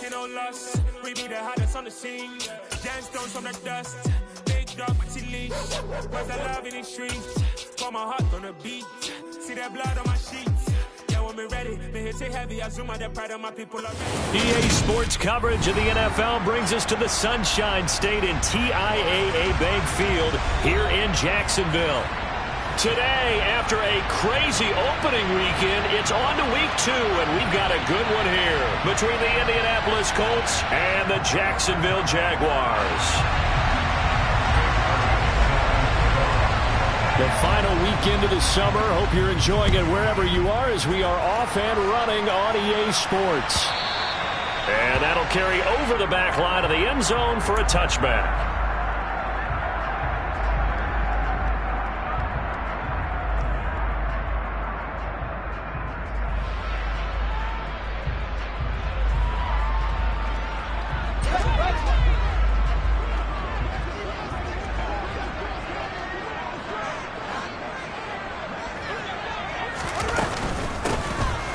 taking no loss. We be the hottest on the scene. Gemstones from the dust. Big dog, but she leash. Where's the love in the streets? Pour my heart on the beat. See that blood on my sheets. Yeah, when we ready, me hit it heavy. I zoom out the pride of my people already. EA Sports coverage of the NFL brings us to the Sunshine State in TIAA Bank Field here in Jacksonville. Today, after a crazy opening weekend, it's on to week 2, and we've got a good one here between the Indianapolis Colts and the Jacksonville Jaguars. The final weekend of the summer. Hope you're enjoying it wherever you are as we are off and running on EA Sports. And that'll carry over the back line of the end zone for a touchback.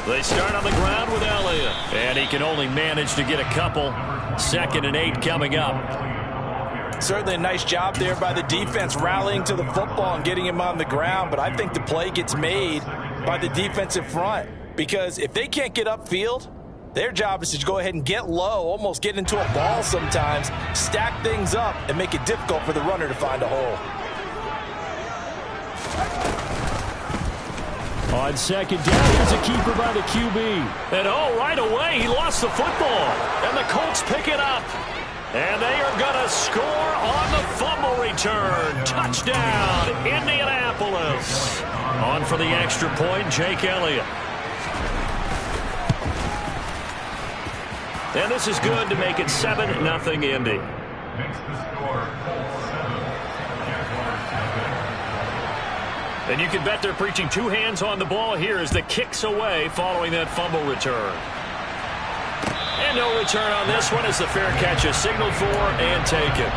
They start on the ground with Elliott. And he can only manage to get a couple. 2nd and 8 coming up. Certainly a nice job there by the defense rallying to the football and getting him on the ground. But I think the play gets made by the defensive front. Because if they can't get upfield, their job is to go ahead and get low, almost get into a ball sometimes, stack things up, and make it difficult for the runner to find a hole. On 2nd down, here's a keeper by the QB. And right away, he lost the football. And the Colts pick it up. And they are going to score on the fumble return. Touchdown, Indianapolis. On for the extra point, Jake Elliott. And this is good to make it 7-0 Indy. And you can bet they're preaching 2 hands on the ball here as the kick's away following that fumble return. And no return on this one as the fair catch is signaled for and taken.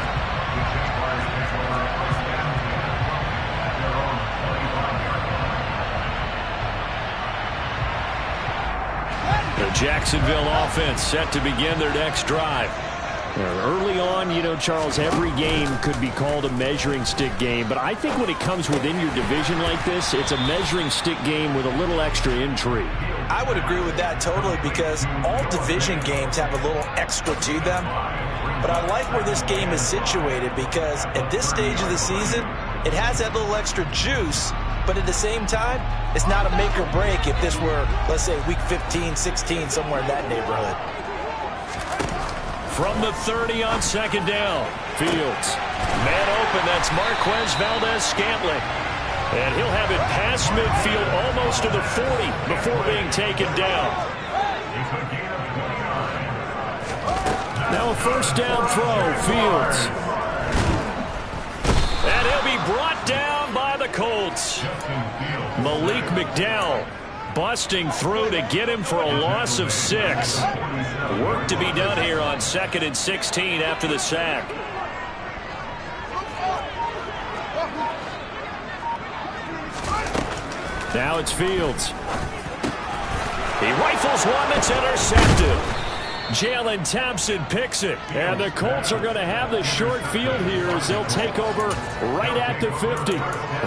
The Jacksonville offense set to begin their next drive. Early on, you know, Charles, every game could be called a measuring stick game. But I think when it comes within your division like this, it's a measuring stick game with a little extra intrigue. I would agree with that totally because all division games have a little extra to them. But I like where this game is situated because at this stage of the season, it has that little extra juice. But at the same time, it's not a make or break if this were, let's say, week 15, 16, somewhere in that neighborhood. From the 30 on 2nd down, Fields. Man open, that's Marquez Valdez-Scantling. And he'll have it past midfield almost to the 40 before being taken down. Now a 1st down throw, Fields. And he'll be brought down by the Colts. Malik McDowell busting through to get him for a loss of 6. Work to be done here on 2nd and 16 after the sack. Now it's Fields. He rifles one that's intercepted. Jalen Thompson picks it. And the Colts are going to have the short field here as they'll take over right at the 50.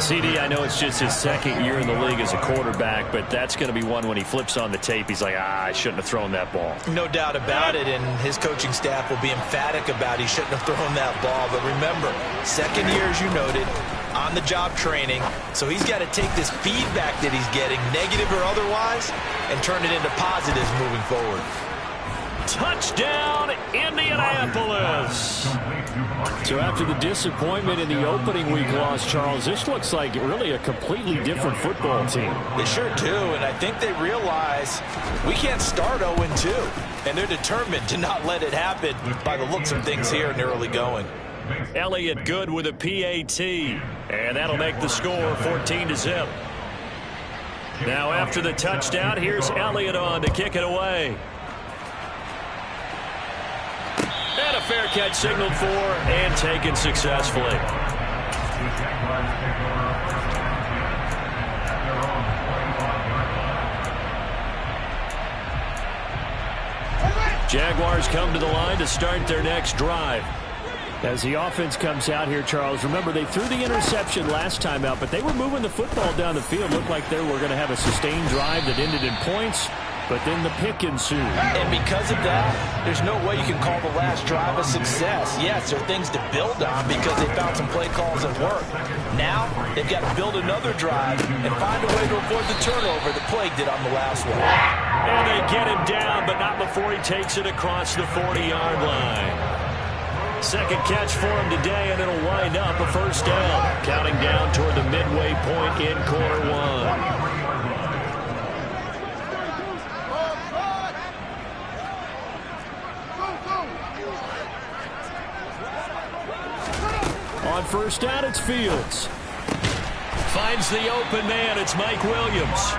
CD, I know it's just his 2nd year in the league as a quarterback, but that's going to be one when he flips on the tape. He's like, I shouldn't have thrown that ball. No doubt about it, and his coaching staff will be emphatic about he shouldn't have thrown that ball. But remember, 2nd year, as you noted, on-the-job training. So he's got to take this feedback that he's getting, negative or otherwise, and turn it into positives moving forward. Touchdown, Indianapolis. So after the disappointment in the opening week loss, Charles, this looks like really a completely different football team. They sure do, and I think they realize we can't start 0-2, and they're determined to not let it happen by the looks of things here in the early going. Elliott good with a PAT, and that'll make the score 14-0. Now after the touchdown, here's Elliott on to kick it away. And a fair catch signaled for and taken successfully. Jaguars come to the line to start their next drive. As the offense comes out here, Charles, remember they threw the interception last time out, but they were moving the football down the field. Looked like they were going to have a sustained drive that ended in points, but then the pick ensued. And because of that, there's no way you can call the last drive a success. Yes, there are things to build on because they found some play calls that work. Now, they've got to build another drive and find a way to avoid the turnover that Plague did on the last one. And they get him down, but not before he takes it across the 40-yard line. Second catch for him today, and it'll wind up a first down. Counting down toward the midway point in quarter one. On first down, it's Fields. Finds the open man. It's Mike Williams.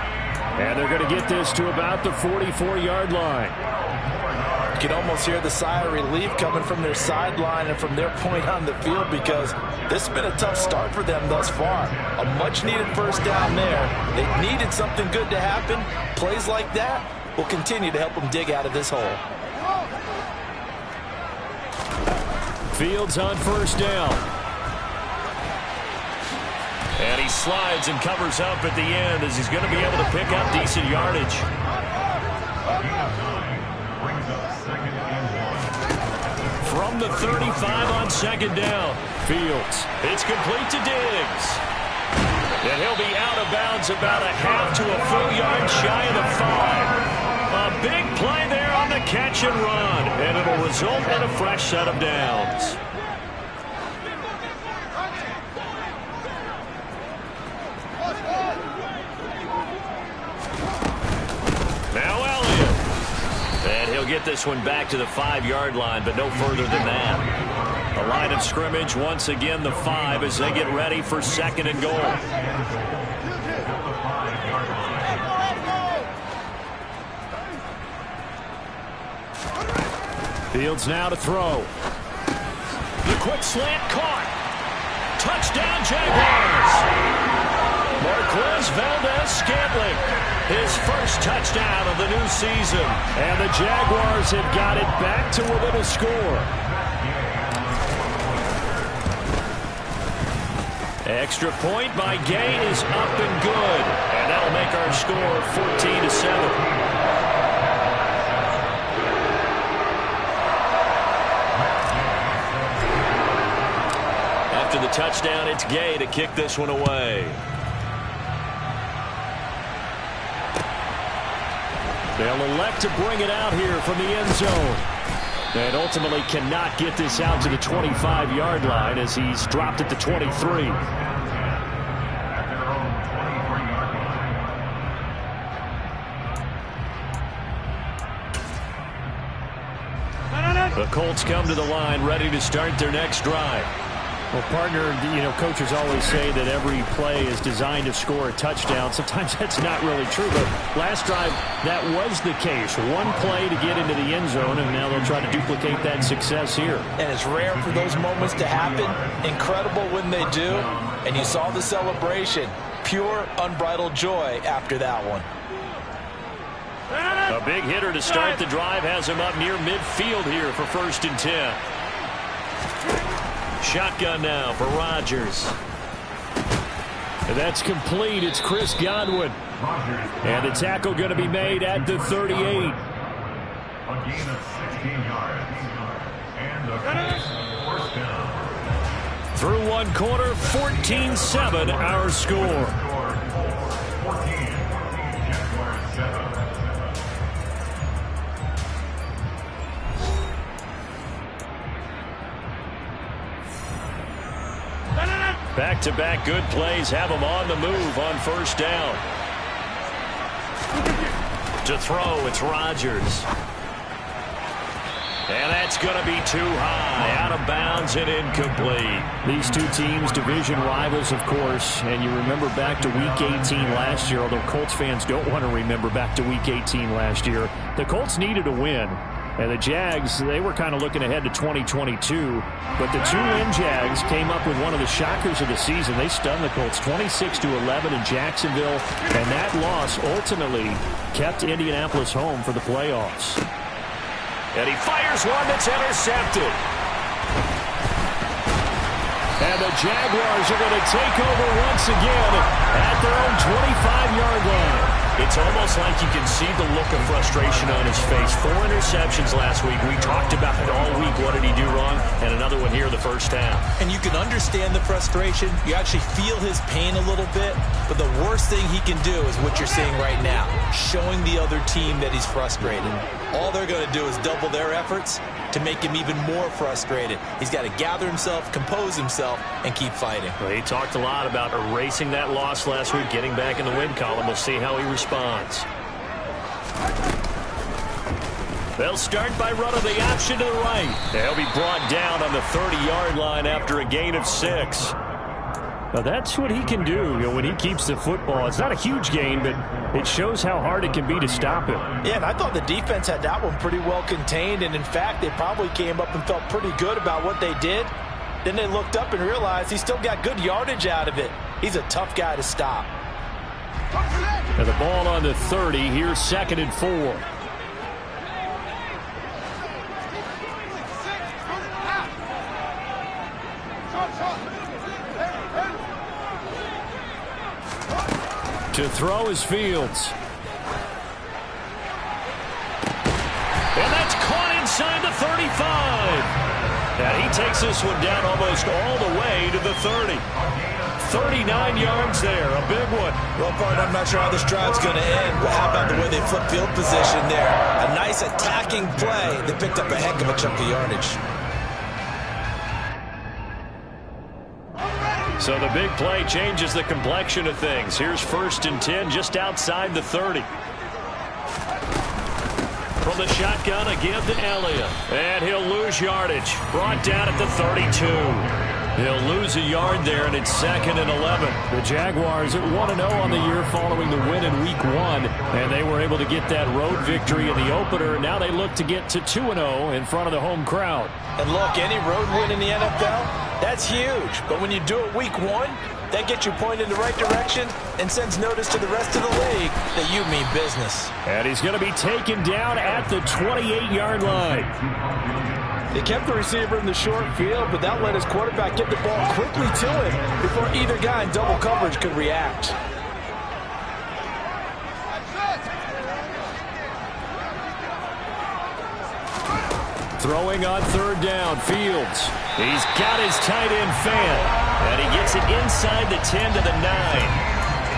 And they're going to get this to about the 44-yard line. You can almost hear the sigh of relief coming from their sideline and from their point on the field because this has been a tough start for them thus far. A much-needed first down there. They needed something good to happen. Plays like that will continue to help them dig out of this hole. Fields on first down. And he slides and covers up at the end as he's going to be able to pick up decent yardage. From the 35 on second down. Fields. It's complete to Diggs. And he'll be out of bounds about a half to a full yard shy of the 5. A big play there on the catch and run. And it'll result in a fresh set of downs. Now Elliott. And he'll get this one back to the 5-yard line, but no further than that. The line of scrimmage, once again, the 5 as they get ready for second and goal. Fields now to throw. The quick slant caught. Touchdown, Jaguars. Marquez Valdez-Scantling, his first touchdown of the new season. And the Jaguars have got it back to within a score. Extra point by Gay is up and good. And that'll make our score 14-7. After the touchdown, it's Gay to kick this one away. They'll elect to bring it out here from the end zone. And ultimately cannot get this out to the 25-yard line as he's dropped at the 23. The Colts come to the line ready to start their next drive. Well, partner, coaches always say that every play is designed to score a touchdown. Sometimes that's not really true, but last drive, that was the case. One play to get into the end zone, and now they'll try to duplicate that success here. And it's rare for those moments to happen. Incredible when they do. And you saw the celebration. Pure, unbridled joy after that one. A big hitter to start the drive has him up near midfield here for 1st and 10. Shotgun now for Rodgers. That's complete. It's Chris Godwin. And the tackle going to be made at the 38. A gain of 16 yards. And a first down. Through one quarter, 14-7 our score. 14, Jaguars 7. Back-to-back good plays have them on the move on first down. To throw, it's Rodgers. And that's going to be too high, out of bounds and incomplete. These two teams, division rivals, of course, and you remember back to Week 18 last year, although Colts fans don't want to remember back to Week 18 last year. The Colts needed a win, and the Jags, they were kind of looking ahead to 2022, but the two-win Jags came up with one of the shockers of the season. They stunned the Colts 26-11 in Jacksonville, and that loss ultimately kept Indianapolis home for the playoffs. And he fires one that's intercepted. And the Jaguars are going to take over once again at their own 25-yard line. It's almost like you can see the look of frustration on his face. 4 interceptions last week. We talked about it all week. What did he do wrong? And another one here in the first half. And you can understand the frustration. You actually feel his pain a little bit. But the worst thing he can do is what you're seeing right now, showing the other team that he's frustrated. All they're going to do is double their efforts to make him even more frustrated. He's got to gather himself, compose himself, and keep fighting. Well, he talked a lot about erasing that loss last week, getting back in the win column. We'll see how he responds. They'll start by running the option to the right. They'll be brought down on the 30-yard line after a gain of 6. Well, that's what he can do, when he keeps the football. It's not a huge gain, but it shows how hard it can be to stop him. Yeah, and I thought the defense had that one pretty well contained, and in fact, they probably came up and felt pretty good about what they did. Then they looked up and realized he still got good yardage out of it. He's a tough guy to stop. And the ball on the 30. Here's 2nd and 4. To throw is Fields. And that's caught inside the 35. And he takes this one down almost all the way to the 30. 39 yards there, a big one. Well, Bart, I'm not sure how this drive's going to end. But how about the way they flip field position there? A nice attacking play. They picked up a heck of a chunk of yardage. So the big play changes the complexion of things. Here's 1st and 10 just outside the 30. From the shotgun, a give to Elliott. And he'll lose yardage. Brought down at the 32. He'll lose a yard there, and it's 2nd and 11. The Jaguars at 1-0 on the year following the win in Week 1. And they were able to get that road victory in the opener. Now they look to get to 2-0 in front of the home crowd. And look, any road win in the NFL, that's huge. But when you do it Week 1, that gets you pointed in the right direction and sends notice to the rest of the league that you mean business. And he's going to be taken down at the 28-yard line. They kept the receiver in the short field, but that let his quarterback get the ball quickly to him before either guy in double coverage could react. Throwing on 3rd down, Fields. He's got his tight end fan. And he gets it inside the 10 to the 9.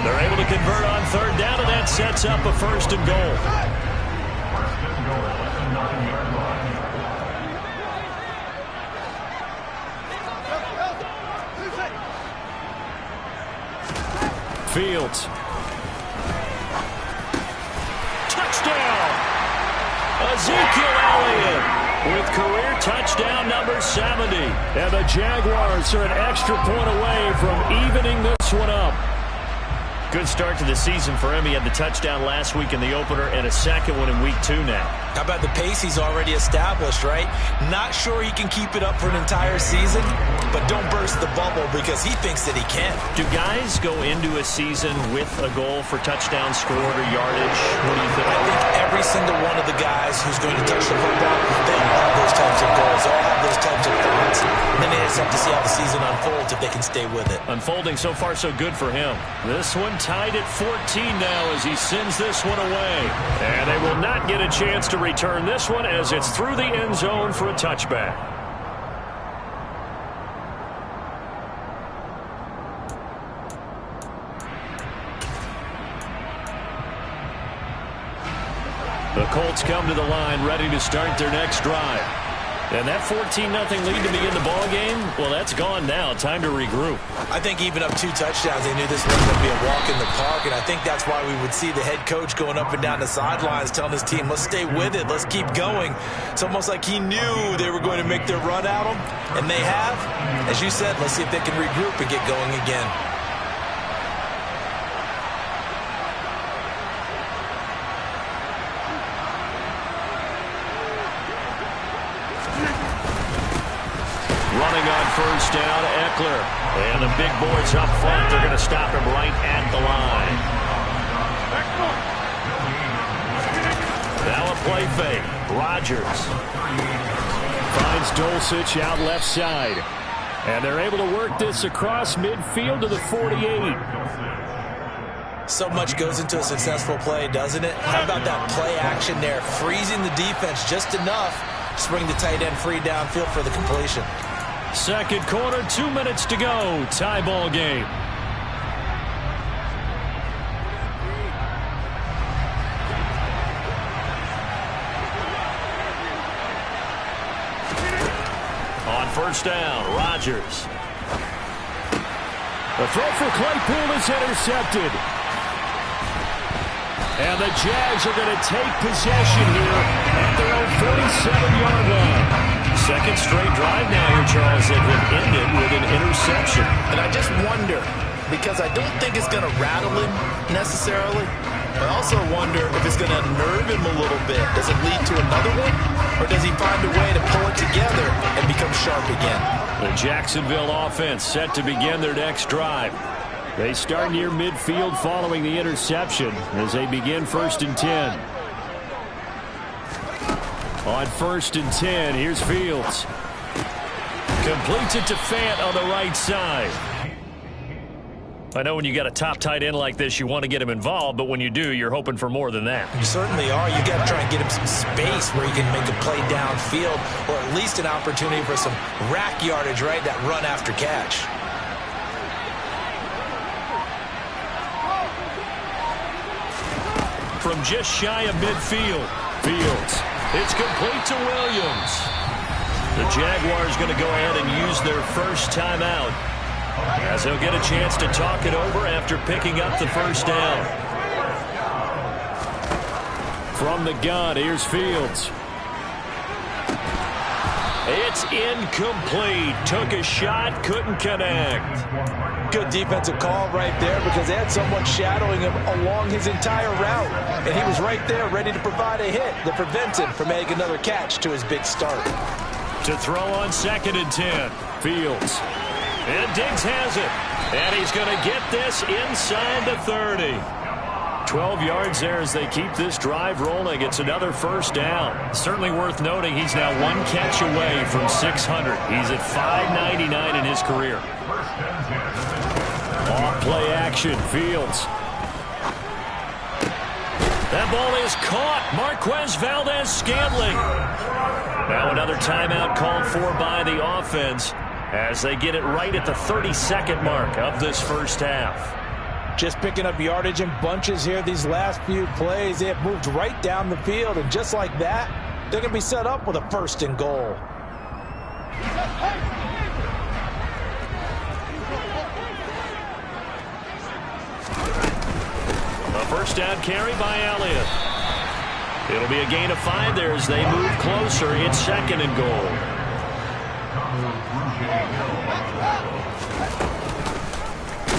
They're able to convert on 3rd down, and that sets up a 1st and goal. 1st and goal at the 9-yard line. Fields. Touchdown! Ezekiel Elliott with career touchdown number 70. And the Jaguars are an extra point away from evening this one up. Good start to the season for him. He had the touchdown last week in the opener and a second one in Week 2 now. How about the pace he's already established, right? Not sure he can keep it up for an entire season, but don't burst the bubble because he thinks that he can. Do guys go into a season with a goal for touchdown scored or yardage? What do you think? I think every single one of the guys who's going to touch the football, they all have those types of goals. They all have those types of thoughts. And then they just have to see how the season unfolds if they can stay with it. Unfolding so far so good for him. This one tied at 14 now as he sends this one away. And they will not get a chance to return this one as it's through the end zone for a touchback. The Colts come to the line ready to start their next drive. And that 14-0 lead to begin the ball game, well, that's gone now. Time to regroup. I think even up 2 touchdowns, they knew this wasn't going to be a walk in the park, and I think that's why we would see the head coach going up and down the sidelines telling his team, let's stay with it, let's keep going. It's almost like he knew they were going to make their run at him, and they have. As you said, let's see if they can regroup and get going again. Running on 1st down, Eckler. And the big boys up front, they're going to stop him right at the line. Now a play fake. Rodgers finds Dulcich out left side. And they're able to work this across midfield to the 48. So much goes into a successful play, doesn't it? How about that play action there, freezing the defense just enough to bring the tight end free downfield for the completion. Second quarter, 2 minutes to go. Tie ball game. On first down, Rodgers. The throw for Claypool is intercepted. And the Jags are going to take possession here at their own 47-yard line. Second straight drive now here, Charles, that have ended with an interception. And I just wonder, because I don't think it's going to rattle him necessarily, but I also wonder if it's going to nerve him a little bit. Does it lead to another one? Or does he find a way to pull it together and become sharp again? The Jacksonville offense set to begin their next drive. They start near midfield following the interception as they begin 1st and 10. On 1st and 10, here's Fields. Completes it to Fant on the right side. I know when you got a top tight end like this, you want to get him involved, but when you do, you're hoping for more than that. You certainly are. You got to try and get him some space where he can make a play downfield, or at least an opportunity for some rack yardage, right? That run after catch. From just shy of midfield, Fields. It's complete to Williams. The Jaguars going to go ahead and use their first timeout, as he'll get a chance to talk it over after picking up the first down. From the gun, here's Fields. It's incomplete. Took a shot, couldn't connect. Good defensive call right there, because they had someone shadowing him along his entire route. And he was right there ready to provide a hit that prevents him from making another catch to his big start. To throw on 2nd and 10. Fields. And Diggs has it. And he's going to get this inside the 30. 12 yards there as they keep this drive rolling. It's another first down. Certainly worth noting he's now one catch away from 600. He's at 599 in his career. Off play action, Fields. That ball is caught. Marquez Valdez-Scantling. Now another timeout called for by the offense as they get it right at the 32nd mark of this first half. Just picking up yardage in bunches here these last few plays. They have moved right down the field, and just like that, they're going to be set up with a 1st and goal. A first down carry by Elliott. It'll be a gain of 5 there as they move closer. It's 2nd and goal.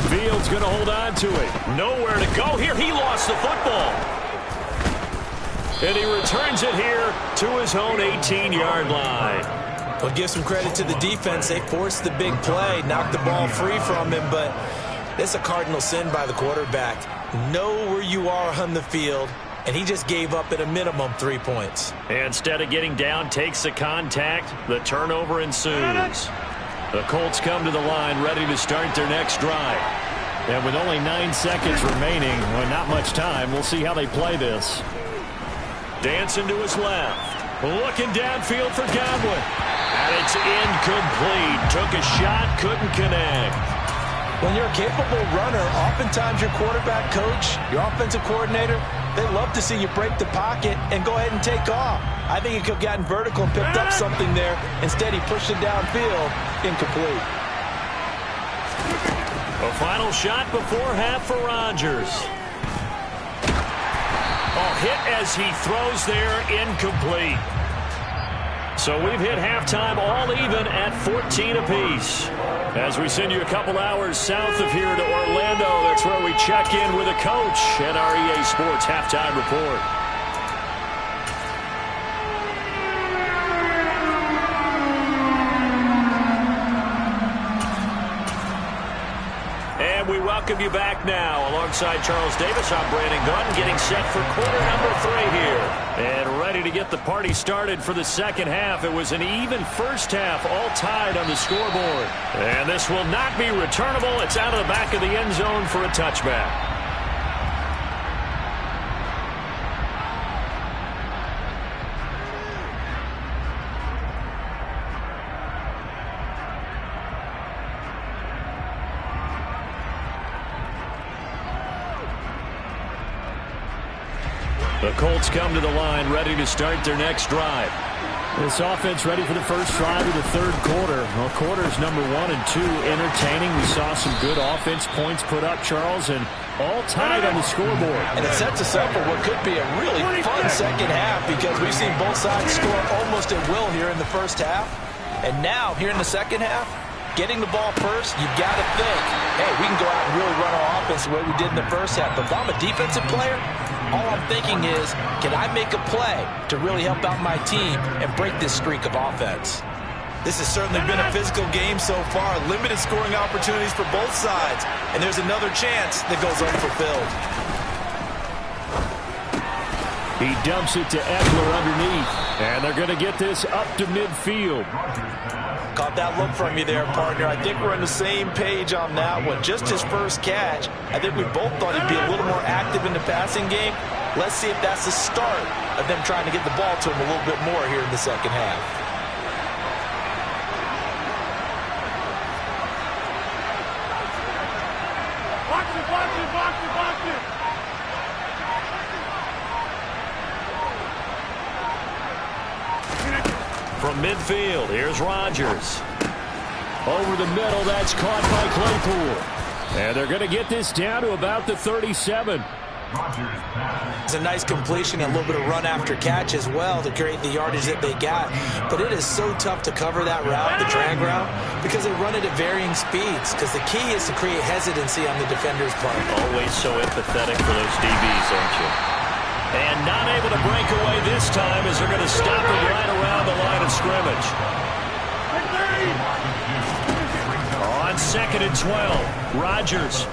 Fields going to hold on to it. Nowhere to go here. He lost the football. And he returns it here to his own 18-yard line. Well, give some credit to the defense. They forced the big play, knocked the ball free from him, but it's a cardinal sin by the quarterback. Know where you are on the field, and he just gave up at a minimum 3 points. Instead of getting down, takes the contact. The turnover ensues. The Colts come to the line ready to start their next drive. And with only 9 seconds remaining, well, not much time, we'll see how they play this. Dancing to his left. Looking downfield for Godwin. And it's incomplete. Took a shot, couldn't connect. When you're a capable runner, oftentimes your quarterback coach, your offensive coordinator, they love to see you break the pocket and go ahead and take off. I think he could have gotten vertical and picked up something there. Instead, he pushed it downfield. Incomplete. A final shot before half for Rodgers. Hit as he throws there, incomplete. So we've hit halftime all even at 14 apiece. As we send you a couple hours south of here to Orlando, that's where we check in with a coach at our EA Sports Halftime Report. welcome you back now. Alongside Charles Davis, I'm Brandon Gunn, getting set for quarter number 3 here. And ready to get the party started for the second half. It was an even first half, all tied on the scoreboard. And this will not be returnable. It's out of the back of the end zone for a touchback. The Colts come to the line, ready to start their next drive. This offense ready for the first drive of the third quarter. Well, quarters number 1 and 2 entertaining. We saw some good offense points put up, Charles, and all tied on the scoreboard. And it sets us up for what could be a really fun second half because we've seen both sides score almost at will here in the first half. And now, here in the second half, getting the ball first, you've got to think, hey, we can go out and really run our offense the way we did in the first half. But if I'm a defensive player, all I'm thinking is, can I make a play to really help out my team and break this streak of offense? This has certainly been a physical game so far. Limited scoring opportunities for both sides. And there's another chance that goes unfulfilled. He dumps it to Eckler underneath. And they're going to get this up to midfield. Caught that look from you there, partner. I think we're on the same page on that one. Just his first catch. I think we both thought he'd be a little more active in the passing game. Let's see if that's the start of them trying to get the ball to him a little bit more here in the second half. Watch it, watch it, watch it, watch it. From midfield, here's Rodgers. Over the middle, that's caught by Claypool. And they're going to get this down to about the 37. It's a nice completion and a little bit of run after catch as well to create the yardage that they got. But it is so tough to cover that route, the drag route, because they run it at varying speeds. Because the key is to create hesitancy on the defender's part. Always so empathetic for those DBs, aren't you? And not able to break away this time as they're going to stop him right around the line of scrimmage. On 2nd and 12, Rodgers.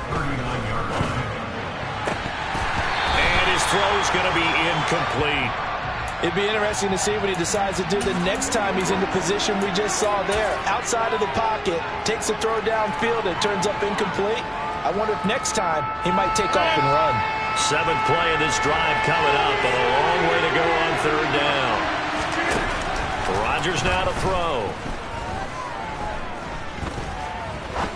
And his throw's going to be incomplete. It'd be interesting to see what he decides to do the next time he's in the position we just saw there. Outside of the pocket, takes a throw downfield, it turns up incomplete. I wonder if next time he might take off and run. 7th play of this drive coming up, and a long way to go on 3rd down. Rodgers now to throw.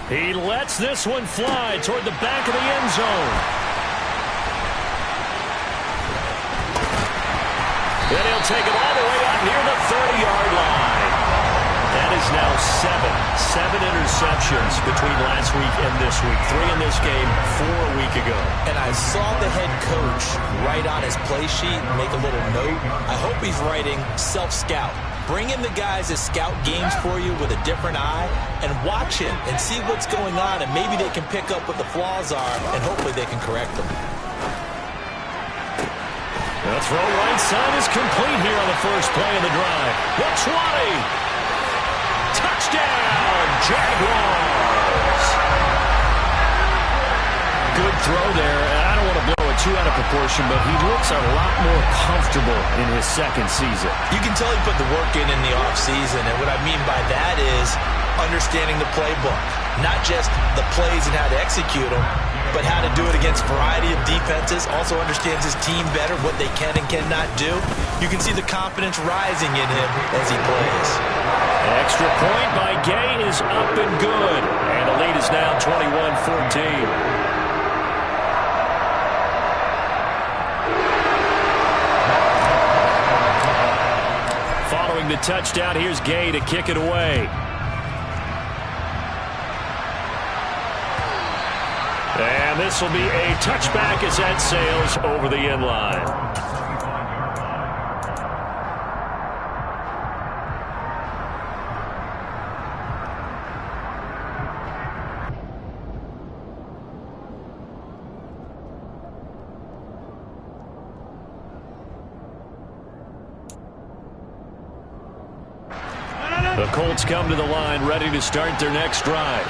He lets this one fly toward the back of the end zone. Then he'll take it all the way out near the 30-yard line. That is now 7 interceptions between last week and this week. 3 in this game, 4 a week ago. And I saw the head coach write on his play sheet, make a little note. I hope he's writing self-scout. Bring in the guys that scout games for you with a different eye and watch him and see what's going on, and maybe they can pick up what the flaws are, and hopefully they can correct them. The throw right side is complete here on the first play of the drive. The 20. Touchdown, Jaguars. Good throw there. I don't want to blow it too out of proportion, but he looks a lot more comfortable in his second season. You can tell he put the work in the offseason, and what I mean by that is understanding the playbook. Not just the plays and how to execute them, but how to do it against a variety of defenses. Also understands his team better, what they can and cannot do. You can see the confidence rising in him as he plays. Extra point by Gay is up and good. And the lead is now 21-14. Following the touchdown, here's Gay to kick it away. And this will be a touchback as that sails over the end line. The Colts come to the line ready to start their next drive.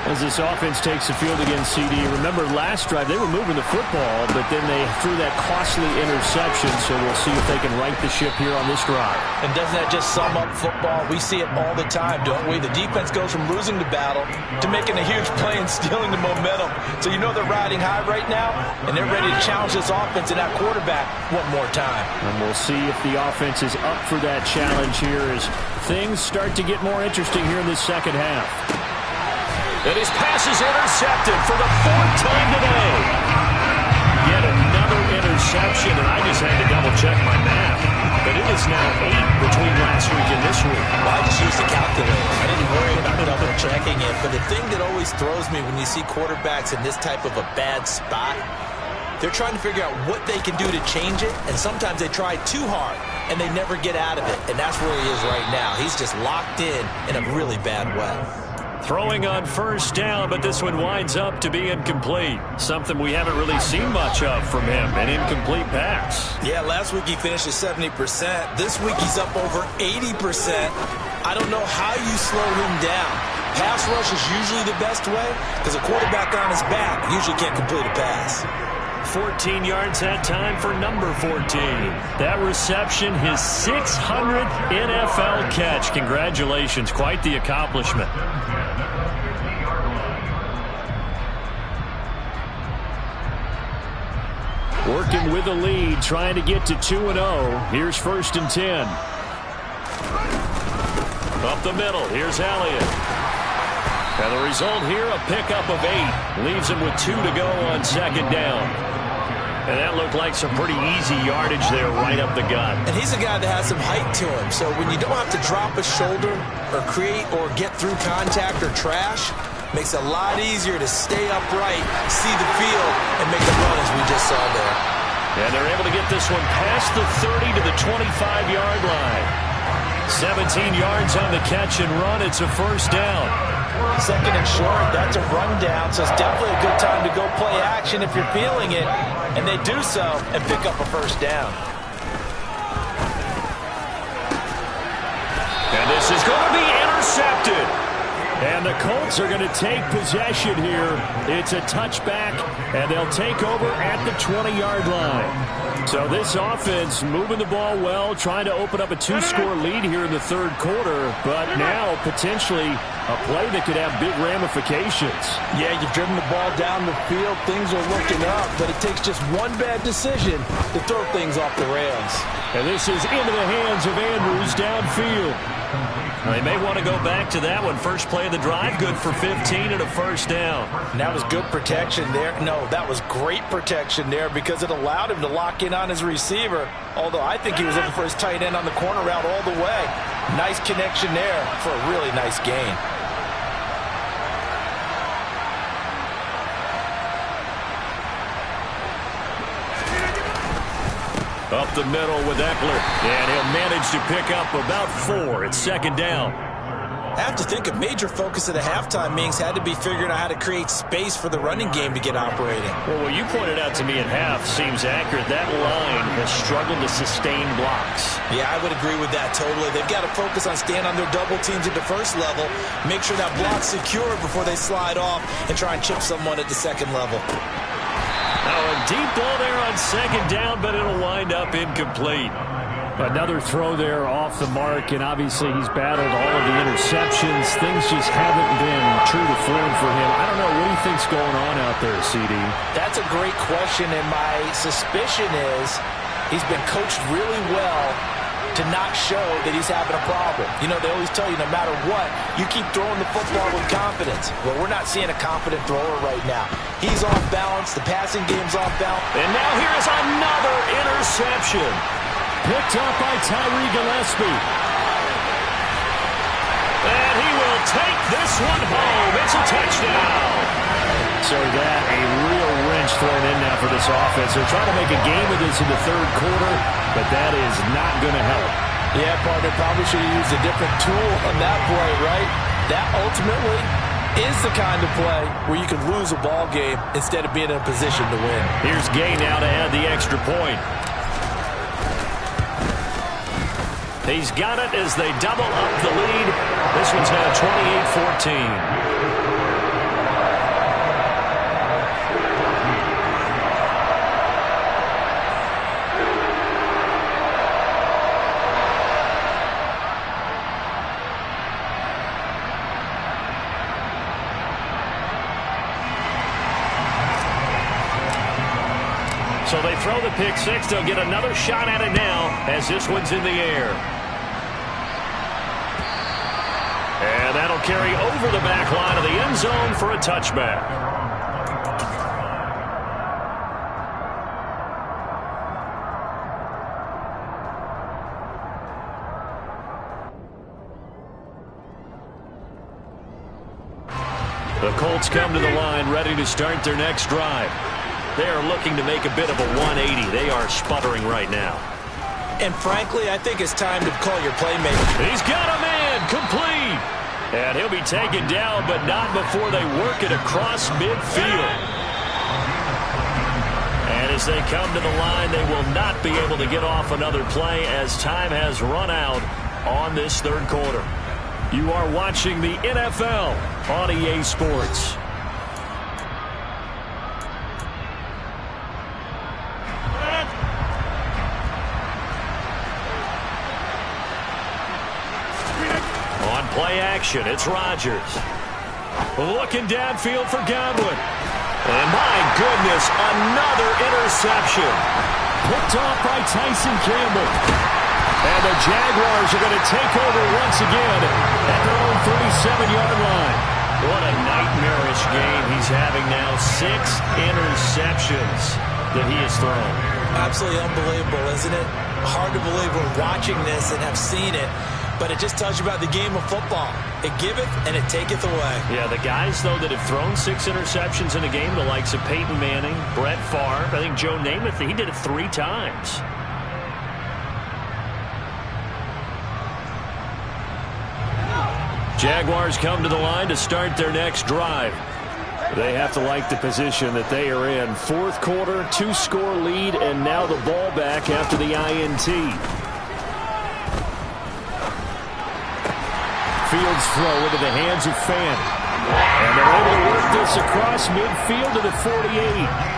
As this offense takes the field against CD, remember last drive they were moving the football, but then they threw that costly interception, so we'll see if they can right the ship here on this drive. And doesn't that just sum up football? We see it all the time, don't we? The defense goes from losing the battle to making a huge play and stealing the momentum. So you know they're riding high right now, and they're ready to challenge this offense and that quarterback one more time. And we'll see if the offense is up for that challenge here as things start to get more interesting here in the second half. And his pass is intercepted for the fourth time today. Yet another interception, and I just had to double-check my math. But it is now 8 between last week and this week. Well, I just used a calculator. I didn't worry about double-checking it. But the thing that always throws me when you see quarterbacks in this type of a bad spot, they're trying to figure out what they can do to change it, and sometimes they try too hard, and they never get out of it. And that's where he is right now. He's just locked in a really bad way. Throwing on first down, but this one winds up to be incomplete. Something we haven't really seen much of from him, an incomplete pass. Yeah, last week he finished at 70%. This week he's up over 80%. I don't know how you slow him down. Pass rush is usually the best way because a quarterback on his back usually can't complete a pass. 14 yards that time for number 14. That reception, his 600th NFL catch. Congratulations, quite the accomplishment. Working with a lead, trying to get to 2-0. Here's 1st and 10. Up the middle, here's Elliott. And the result here, a pickup of 8. Leaves him with 2 to go on second down. And that looked like some pretty easy yardage there right up the gut. And he's a guy that has some height to him. So when you don't have to drop a shoulder or create or get through contact or trash, makes it a lot easier to stay upright, see the field, and make the run as we just saw there. And they're able to get this one past the 30 to the 25-yard line. 17 yards on the catch and run. It's a first down. Second and short, that's a rundown, so it's definitely a good time to go play action if you're feeling it. And they do so and pick up a first down. And this is going to be intercepted. And the Colts are going to take possession here. It's a touchback, and they'll take over at the 20-yard line. So this offense moving the ball well, trying to open up a 2-score lead here in the third quarter, but now potentially a play that could have big ramifications. Yeah, you've driven the ball down the field. Things are looking up, but it takes just one bad decision to throw things off the rails. And this is into the hands of Andrews downfield. They may want to go back to that one. First play of the drive, good for 15 and a first down. And that was good protection there. No, that was great protection there because it allowed him to lock in on his receiver, although I think he was looking for his tight end on the corner route all the way. Nice connection there for a really nice gain. Up the middle with Eckler, and he'll manage to pick up about 4. It's second down. I have to think a major focus of the halftime meetings had to be figuring out how to create space for the running game to get operating. Well, what you pointed out to me at half seems accurate. That line has struggled to sustain blocks. Yeah, I would agree with that totally. They've got to focus on staying on their double teams at the first level, make sure that block's secure before they slide off and try and chip someone at the second level. Now a deep ball there on second down, but it'll wind up incomplete. Another throw there off the mark, and obviously he's battled all of the interceptions. Things just haven't been true to form for him. I don't know, what do you think's going on out there, CD? That's a great question, and my suspicion is he's been coached really well to not show that he's having a problem. You know, they always tell you no matter what, you keep throwing the football with confidence. Well, we're not seeing a confident thrower right now. He's off balance. The passing game's off balance. And now here is another interception. Picked up by Tyree Gillespie. And he will take this one home. It's a touchdown. So that a real wrench thrown in now for this offense. They're trying to make a game of this in the third quarter, but that is not going to help. Yeah, partner, probably should have used a different tool on that play, right? That ultimately is the kind of play where you can lose a ball game instead of being in a position to win. Here's Gay now to add the extra point. He's got it as they double up the lead. This one's now 28-14. So they throw the pick six. They'll get another shot at it now as this one's in the air. And that'll carry over the back line of the end zone for a touchback. The Colts come to the line ready to start their next drive. They are looking to make a bit of a 180. They are sputtering right now. And frankly, I think it's time to call your playmaker. He's got a man complete. And he'll be taken down, but not before they work it across midfield. And as they come to the line, they will not be able to get off another play as time has run out on this third quarter. You are watching the NFL on EA Sports. On play action, it's Rodgers. Looking downfield for Godwin. And my goodness, another interception. Picked off by Tyson Campbell. And the Jaguars are going to take over once again at their own 37-yard line. What a nightmarish game he's having now. 6 interceptions that he has thrown. Absolutely unbelievable, isn't it? Hard to believe we're watching this and have seen it, but it just tells you about the game of football. It giveth and it taketh away. Yeah, the guys, though, that have thrown 6 interceptions in a game, the likes of Peyton Manning, Brett Favre, I think Joe Namath, he did it 3 times. Jaguars come to the line to start their next drive. They have to like the position that they are in. Fourth quarter, 2-score lead, and now the ball back after the INT. Fields throw into the hands of Fan. And they're able to work this across midfield to the 48.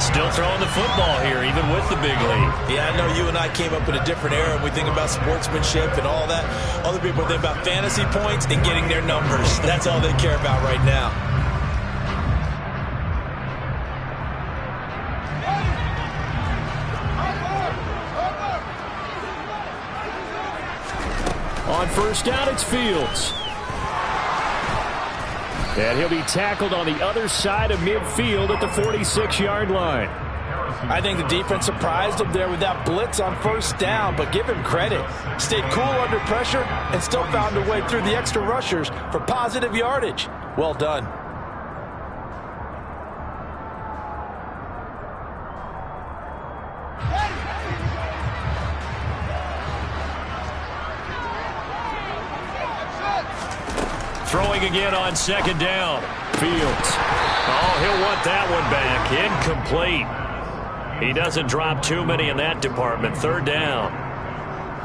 Still throwing the football here, even with the big lead. Yeah, I know you and I came up in a different era, and we think about sportsmanship and all that. Other people think about fantasy points and getting their numbers. That's all they care about right now. On first down, it's Fields. And he'll be tackled on the other side of midfield at the 46-yard line. I think the defense surprised him there with that blitz on first down, but give him credit. Stayed cool under pressure and still found a way through the extra rushers for positive yardage. Well done. Throwing again on second down. Fields. Oh, he'll want that one back. Incomplete. He doesn't drop too many in that department. Third down.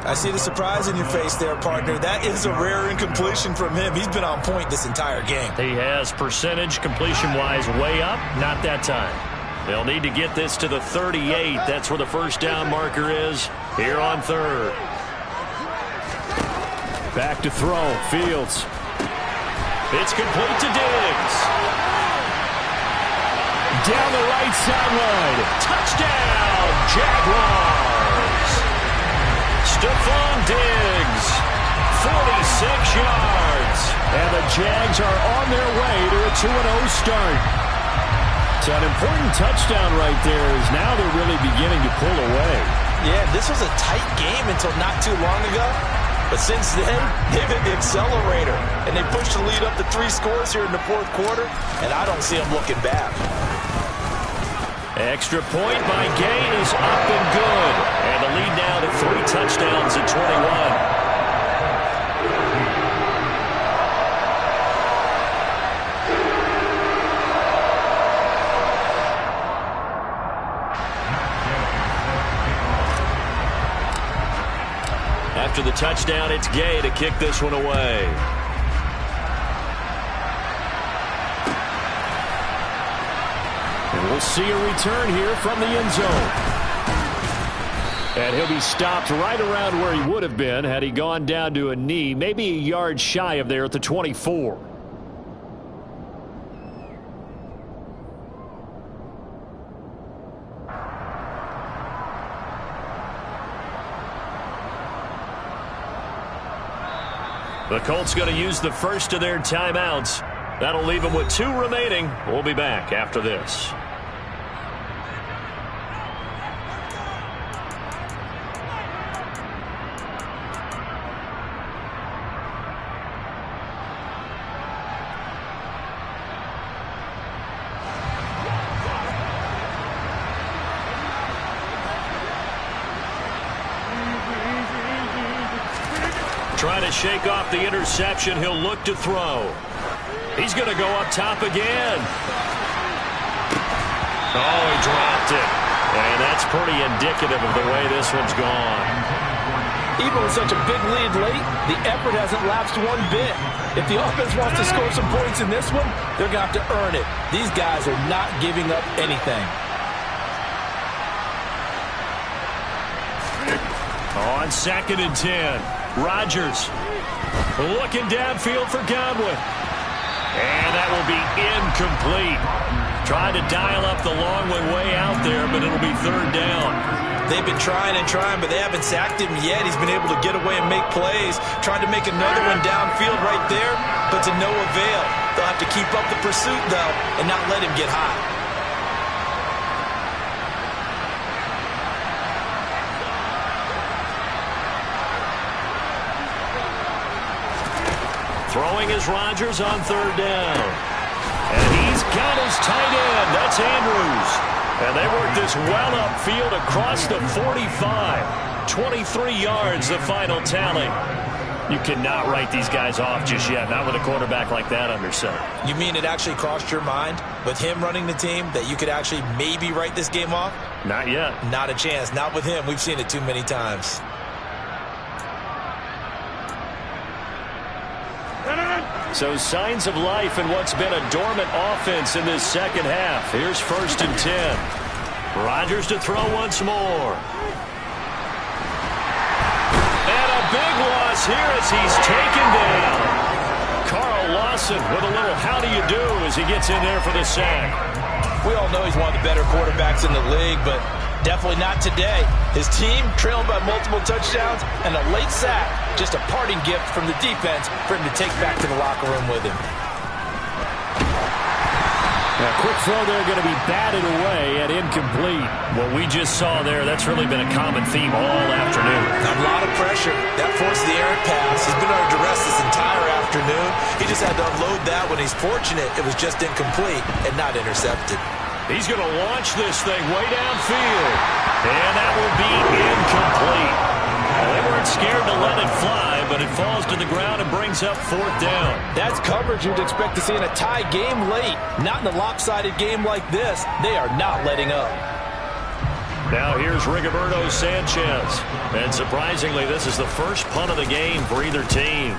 I see the surprise in your face there, partner. That is a rare incompletion from him. He's been on point this entire game. He has percentage completion-wise way up. Not that time. They'll need to get this to the 38. That's where the first down marker is here on third. Back to throw. Fields. It's complete to Diggs. Down the right sideline. Touchdown, Jaguars. Stephon Diggs, 46 yards. And the Jags are on their way to a 2-0 start. So an important touchdown right there is now they're really beginning to pull away. Yeah, this was a tight game until not too long ago. But since then, they've hit the accelerator, and they pushed the lead up to 3 scores here in the fourth quarter, and I don't see them looking back. Extra point by Gay is up and good. And the lead now to 3 touchdowns at 21. After the touchdown, it's Gay to kick this one away. And we'll see a return here from the end zone. And he'll be stopped right around where he would have been had he gone down to a knee, maybe a yard shy of there at the 24. The Colts going to use the first of their timeouts. That'll leave them with 2 remaining. We'll be back after this. Trying to shake off the interception. He'll look to throw. He's going to go up top again. Oh, he dropped it. And that's pretty indicative of the way this one's gone. Even with such a big lead late, the effort hasn't lapsed one bit. If the offense wants to score some points in this one, they're going to have to earn it. These guys are not giving up anything. On 2nd and 10. Rodgers looking downfield for Godwin. And that will be incomplete. Trying to dial up the long one way out there, but it'll be 3rd down. They've been trying and trying, but they haven't sacked him yet. He's been able to get away and make plays. Tried to make another one downfield right there, but to no avail. They'll have to keep up the pursuit, though, and not let him get hot. Throwing is Rodgers on 3rd down. And he's got his tight end. That's Andrews. And they work this well upfield across the 45. 23 yards, the final tally. You cannot write these guys off just yet, not with a quarterback like that under center. You mean it actually crossed your mind with him running the team that you could actually maybe write this game off? Not yet. Not a chance. Not with him. We've seen it too many times. So signs of life in what's been a dormant offense in this second half. Here's 1st and 10. Rodgers to throw once more. And a big loss here as he's taken down. Carl Lawson with a little how do you do as he gets in there for the sack. We all know he's one of the better quarterbacks in the league, but definitely not today. His team trailing by multiple touchdowns and a late sack. Just a parting gift from the defense for him to take back to the locker room with him. A quick throw there going to be batted away and incomplete. What we just saw there, that's really been a common theme all afternoon. A lot of pressure. That forced the errant pass. He's been under duress this entire afternoon. He just had to unload that when he's fortunate it was just incomplete and not intercepted. He's going to launch this thing way downfield. And that will be incomplete. Well, they weren't scared to let it fly, but it falls to the ground and brings up 4th down. That's coverage you'd expect to see in a tie game late. Not in a lopsided game like this. They are not letting up. Now here's Rigoberto Sanchez. And surprisingly, this is the first punt of the game for either team.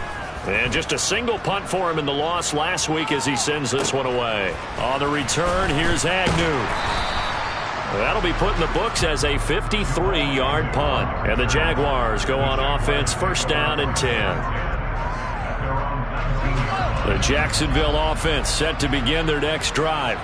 And just a single punt for him in the loss last week as he sends this one away. On the return, here's Agnew. That'll be put in the books as a 53-yard punt. And the Jaguars go on offense, 1st down and 10. The Jacksonville offense set to begin their next drive.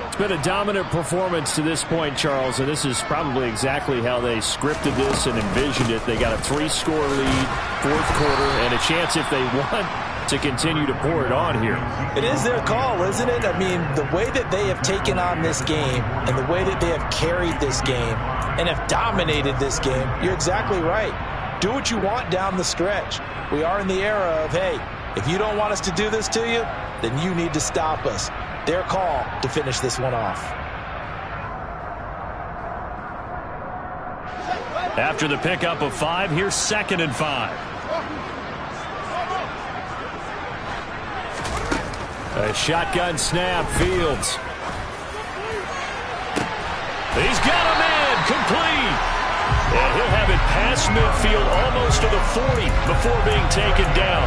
It's been a dominant performance to this point, Charles, and this is probably exactly how they scripted this and envisioned it. They got a 3-score lead, 4th quarter, and a chance if they want to continue to pour it on here. It is their call, isn't it? I mean, the way that they have taken on this game and the way that they have carried this game and have dominated this game, you're exactly right. Do what you want down the stretch. We are in the era of, hey, if you don't want us to do this to you, then you need to stop us. Their call to finish this one off. After the pickup of 5, here's 2nd and 5. A shotgun snap, Fields. He's got a man, complete. And he'll have it past midfield almost to the 40 before being taken down.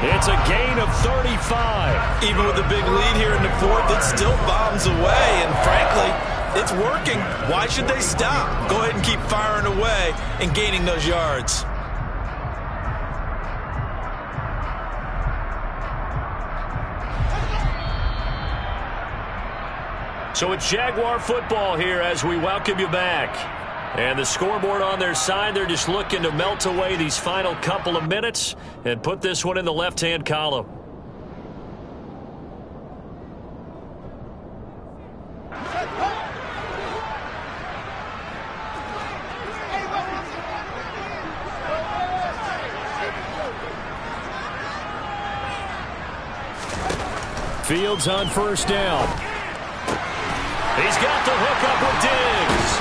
It's a gain of 35. Even with the big lead here in the 4th, it still bombs away. And frankly, it's working. Why should they stop? Go ahead and keep firing away and gaining those yards. So it's Jaguar football here as we welcome you back. And the scoreboard on their side, they're just looking to melt away these final couple of minutes and put this one in the left-hand column. Fields on first down. He's got the hook up with Diggs.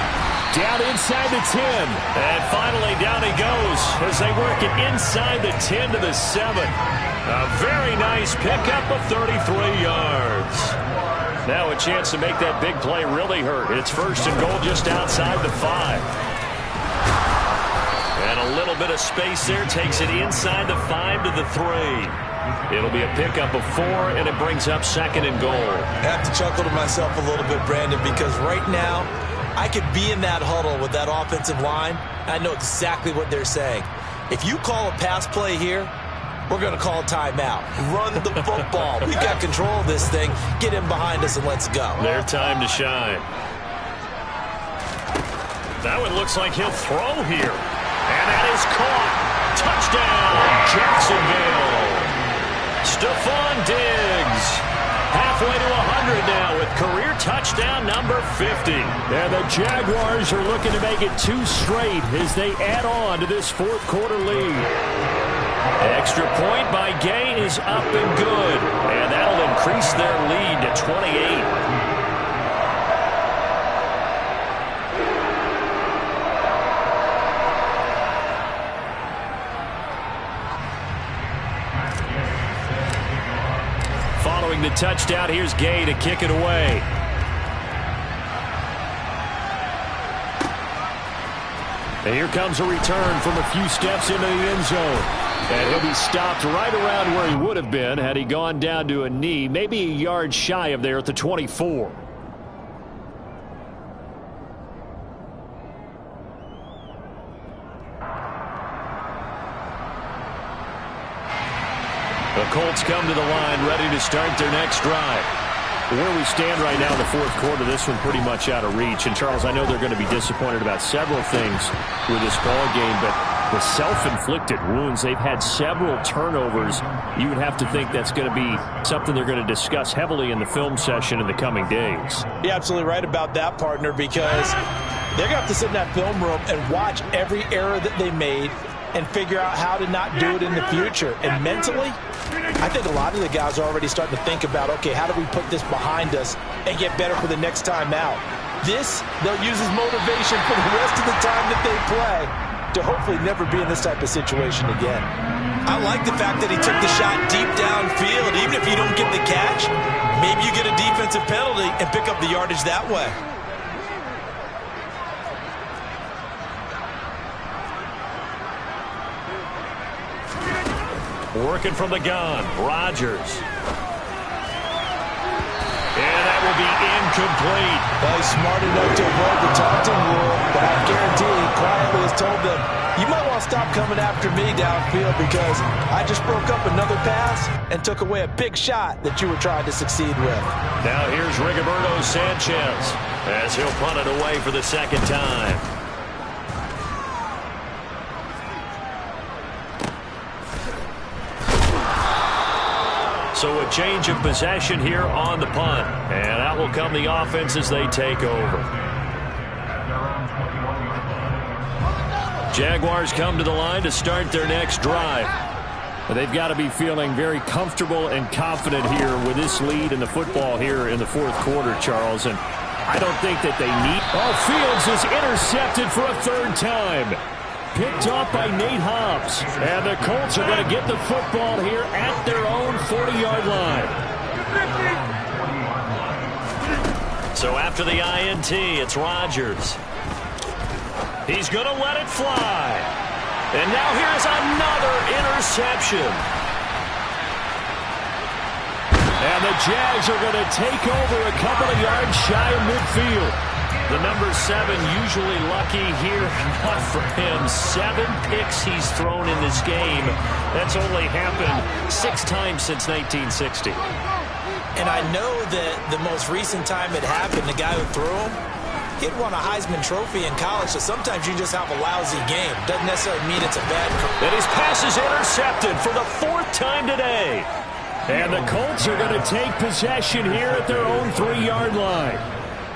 Down inside the 10. And finally down he goes as they work it inside the 10 to the 7. A very nice pickup of 33 yards. Now a chance to make that big play really hurt. It's first and goal just outside the 5. And a little bit of space there takes it inside the 5 to the 3. It'll be a pickup of 4, and it brings up second and goal. I have to chuckle to myself a little bit, Brandon, because right now I could be in that huddle with that offensive line. I know exactly what they're saying. If you call a pass play here, we're going to call a timeout. Run the football. We've got control of this thing. Get in behind us and let's go. Their time to shine. That one looks like he'll throw here. And that is caught. Touchdown, Jacksonville. Stephon Diggs, halfway to 100 now with career touchdown number 50. And the Jaguars are looking to make it 2 straight as they add on to this fourth quarter lead. Extra point by Gay is up and good, and that'll increase their lead to 28. Following the touchdown, here's Gay to kick it away. And here comes a return from a few steps into the end zone. And he'll be stopped right around where he would have been had he gone down to a knee, maybe a yard shy of there at the 24. The Colts come to the line ready to start their next drive. Where we stand right now in the fourth quarter, this one pretty much out of reach. And, Charles, I know they're going to be disappointed about several things with this ball game, but the self-inflicted wounds, they've had several turnovers. You would have to think that's going to be something they're going to discuss heavily in the film session in the coming days. You're absolutely right about that, partner, because they're going to have to sit in that film room and watch every error that they made and figure out how to not do it in the future. And mentally, I think a lot of the guys are already starting to think about, okay, how do we put this behind us and get better for the next time out? This, they'll use as motivation for the rest of the time that they play to hopefully never be in this type of situation again. I like the fact that he took the shot deep downfield. Even if you don't get the catch, maybe you get a defensive penalty and pick up the yardage that way. Working from the gun, Rodgers. And that will be incomplete. Well, he's smart enough to avoid the taunting rule, but I guarantee he quietly has told them, you might want to stop coming after me downfield because I just broke up another pass and took away a big shot that you were trying to succeed with. Now here's Rigoberto Sanchez as he'll punt it away for the second time. So a change of possession here on the punt. And out will come the offense as they take over. Jaguars come to the line to start their next drive. They've got to be feeling very comfortable and confident here with this lead in the football here in the fourth quarter, Charles. And I don't think that they need... Oh, Fields is intercepted for a third time. Picked off by Nate Hobbs. And the Colts are going to get the football here at their own 40-yard line. So after the INT, it's Rodgers. He's going to let it fly. And now here's another interception. And the Jags are going to take over a couple of yards shy of midfield. The number 7 usually lucky here. Not for him. 7 picks he's thrown in this game. That's only happened 6 times since 1960. And I know that the most recent time it happened, the guy who threw him, He'd won a Heisman Trophy in college, so sometimes you just have a lousy game. Doesn't necessarily mean it's a bad career. And his pass is intercepted for the 4th time today. And the Colts are going to take possession here at their own 3-yard line.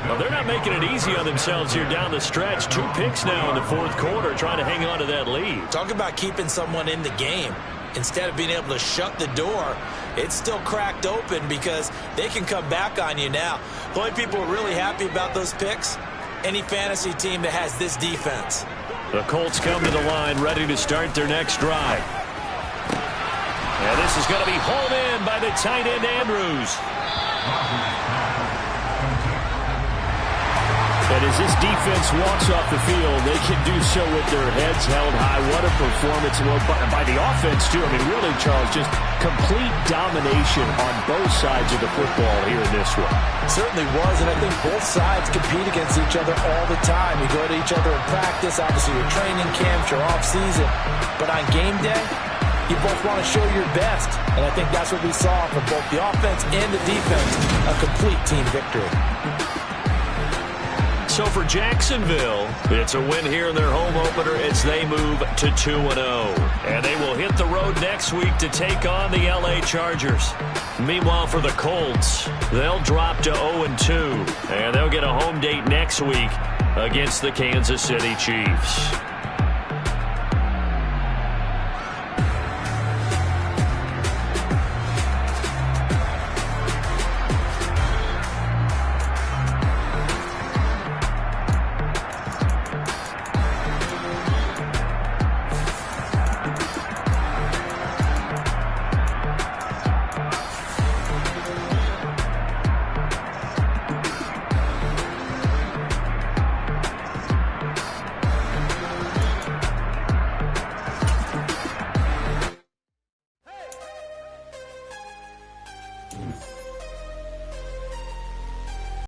Well, they're not making it easy on themselves here down the stretch. 2 picks now in the 4th quarter, trying to hang on to that lead. Talk about keeping someone in the game. Instead of being able to shut the door, it's still cracked open because they can come back on you now. The only people who are really happy about those picks, any fantasy team that has this defense. The Colts come to the line ready to start their next drive. And this is going to be hauled in by the tight end Andrews. And as this defense walks off the field, they can do so with their heads held high. What a performance by the offense, too. I mean, really, Charles, just complete domination on both sides of the football here in this one. Certainly was, and I think both sides compete against each other all the time. You go to each other in practice, obviously your training camps, your off-season. But on game day, you both want to show your best. And I think that's what we saw from both the offense and the defense, a complete team victory. So for Jacksonville, it's a win here in their home opener as they move to 2-0. And they will hit the road next week to take on the LA Chargers. Meanwhile, for the Colts, they'll drop to 0-2. And they'll get a home date next week against the Kansas City Chiefs.